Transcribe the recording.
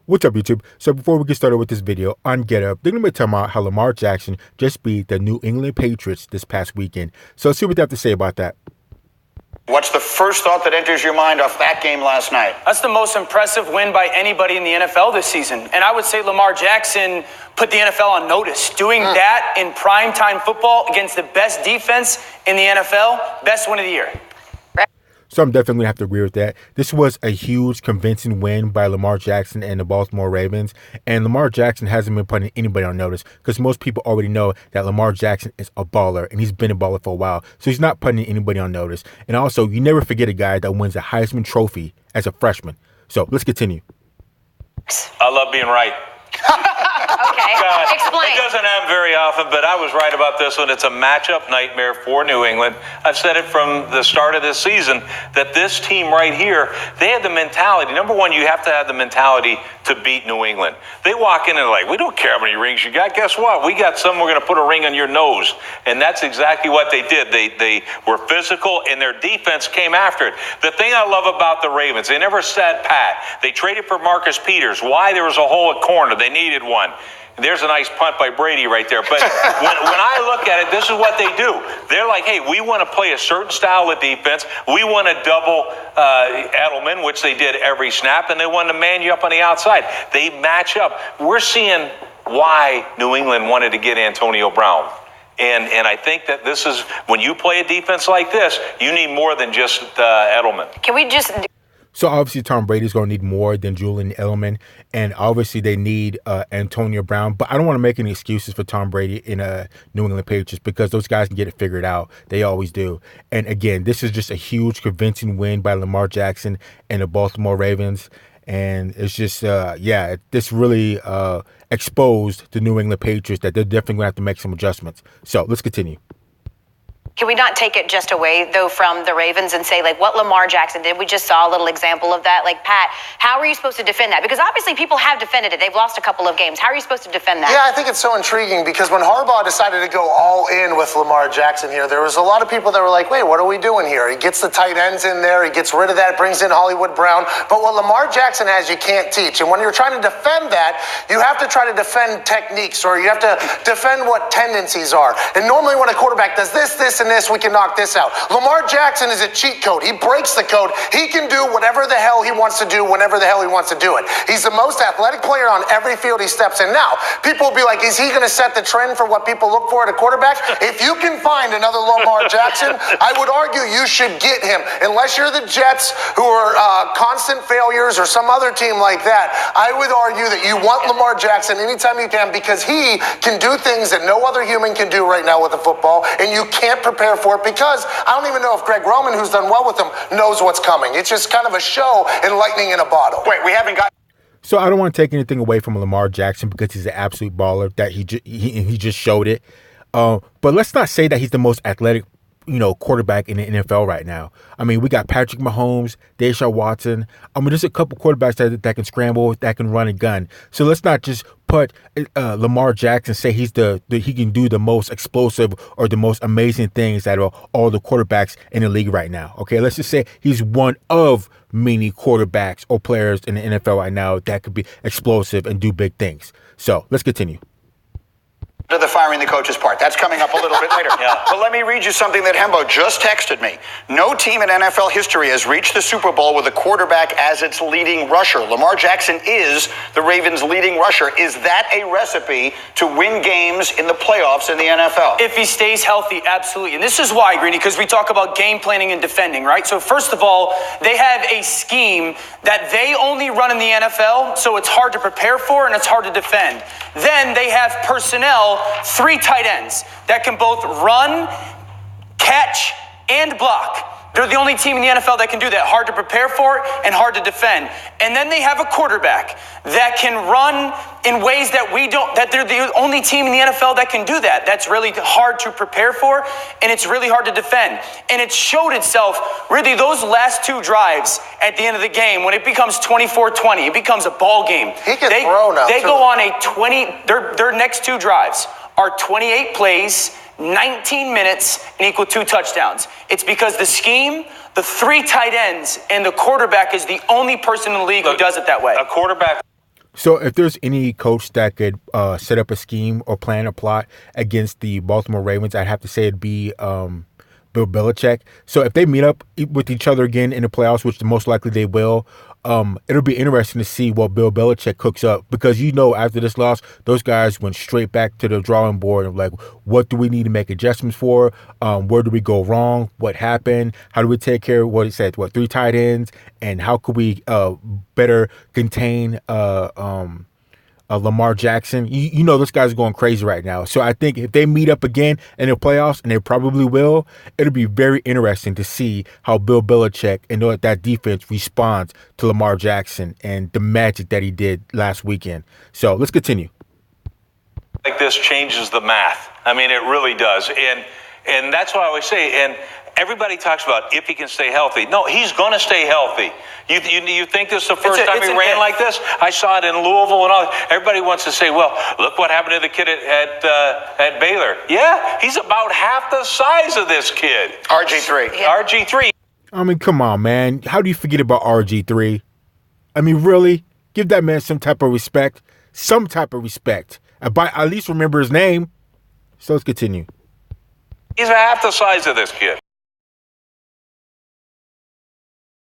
What's up, YouTube? So before we get started with this video, on Get Up, they're going to be talking about how Lamar Jackson just beat the New England Patriots this past weekend. So let's see what they have to say about that. What's the first thought that enters your mind off that game last night? That's the most impressive win by anybody in the NFL this season. And I would say Lamar Jackson put the NFL on notice. Doing that in primetime football against the best defense in the NFL, best win of the year. So I'm definitely going to have to agree with that. This was a huge, convincing win by Lamar Jackson and the Baltimore Ravens. And Lamar Jackson hasn't been putting anybody on notice because most people already know that Lamar Jackson is a baller and he's been a baller for a while. So he's not putting anybody on notice. And also, you never forget a guy that wins the Heisman Trophy as a freshman. So let's continue. I love being right. Okay, explain. It doesn't happen very often, but I was right about this one. It's a matchup nightmare for New England. I've said it from the start of this season that this team right here, they have the mentality. Number one, you have to have the mentality to beat New England. They walk in and like, we don't care how many rings you got. Guess what? We got some. We're going to put a ring on your nose. And that's exactly what they did. They were physical, and their defense came after it. The thing I love about the Ravens, they never sat pat. They traded for Marcus Peters. Why? There was a hole at corner. They needed one. There's a nice punt by Brady right there. But when I look at it, this is what they do. They're like, hey, we want to play a certain style of defense. We want to double Edelman, which they did every snap, and they want to man you up on the outside. They match up. We're seeing why New England wanted to get Antonio Brown. And I think that this is, when you play a defense like this, you need more than just Edelman. Can we just... So obviously Tom Brady's going to need more than Julian Edelman, and obviously they need Antonio Brown. But I don't want to make any excuses for Tom Brady in New England Patriots because those guys can get it figured out. They always do. And again, this is just a huge, convincing win by Lamar Jackson and the Baltimore Ravens. And it's just, this really exposed the New England Patriots that they're definitely going to have to make some adjustments. So let's continue. Can we not take it just away, though, from the Ravens and say, like, what Lamar Jackson did? We just saw a little example of that. Like, Pat, how are you supposed to defend that? Because obviously people have defended it. They've lost a couple of games. How are you supposed to defend that? Yeah, I think it's so intriguing because when Harbaugh decided to go all in with Lamar Jackson here, there was a lot of people that were like, wait, what are we doing here? He gets the tight ends in there. He gets rid of that, brings in Hollywood Brown. But what Lamar Jackson has, you can't teach. And when you're trying to defend that, you have to try to defend techniques, or you have to defend what tendencies are. And normally when a quarterback does this, and this, we can knock this out. Lamar Jackson is a cheat code. He breaks the code. He can do whatever the hell he wants to do whenever the hell he wants to do it. He's the most athletic player on every field he steps in. Now, people will be like, is he going to set the trend for what people look for at a quarterback? If you can find another Lamar Jackson, I would argue you should get him. Unless you're the Jets, who are constant failures, or some other team like that, I would argue that you want Lamar Jackson anytime you can, because he can do things that no other human can do right now with a football, and you can't prepare for it because I don't even know if Greg Roman, who's done well with him, knows what's coming. It's just kind of a show and lightning in a bottle. Wait, we haven't got... So I don't want to take anything away from Lamar Jackson because he's an absolute baller, that he just showed it. But let's not say that he's the most athletic, quarterback in the NFL right now. I mean, we got Patrick Mahomes, Deshaun Watson. I mean, there's a couple quarterbacks that can scramble, that can run a gun. So let's not just put Lamar Jackson, say he can do the most explosive or the most amazing things out of all the quarterbacks in the league right now. Okay, let's just say he's one of many quarterbacks or players in the NFL right now that could be explosive and do big things. So let's continue. To the firing the coach's part. That's coming up a little bit later. Yeah. But let me read you something that Hembo just texted me. No team in NFL history has reached the Super Bowl with a quarterback as its leading rusher. Lamar Jackson is the Ravens' leading rusher. Is that a recipe to win games in the playoffs in the NFL? If he stays healthy, absolutely. And this is why, Greeny, because we talk about game planning and defending, right? So first of all, they have a scheme that they only run in the NFL, so it's hard to prepare for and it's hard to defend. Then they have personnel, 3 tight ends that can both run, catch, and block. They're the only team in the NFL that can do that. Hard to prepare for and hard to defend. And then they have a quarterback that can run in ways that they're the only team in the NFL that can do that. That's really hard to prepare for, and it's really hard to defend. And it showed itself, really, those last 2 drives at the end of the game, when it becomes 24-20, it becomes a ball game. He can throw now, They too. go on their next 2 drives are 28 plays, 19 minutes, and equal 2 touchdowns. It's because the scheme, the 3 tight ends, and the quarterback is the only person in the league who does it that way. A quarterback. So if there's any coach that could set up a scheme or plan a plot against the Baltimore Ravens, I'd have to say it'd be Bill Belichick. So if they meet up with each other again in the playoffs, which most likely they will, it'll be interesting to see what Bill Belichick cooks up, because after this loss, those guys went straight back to the drawing board of like, what do we need to make adjustments for? Where do we go wrong? What happened? How do we take care of what he said? 3 tight ends, and how could we better contain Lamar Jackson? This guy's going crazy right now. So I think if they meet up again in the playoffs, and they probably will, it'll be very interesting to see how Bill Belichick and that defense responds to Lamar Jackson and the magic that he did last weekend. So let's continue. Like this changes the math. I mean, it really does. And that's what I always say. And everybody talks about if he can stay healthy. No, he's going to stay healthy. You think this is the first time he ran like this? I saw it in Louisville and all. Everybody wants to say, well, look what happened to the kid at Baylor. Yeah, he's about half the size of this kid. RG3. Yeah. RG3. I mean, come on, man. How do you forget about RG3? I mean, really? Give that man some type of respect. Some type of respect. At least remember his name. So let's continue. He's half the size of this kid.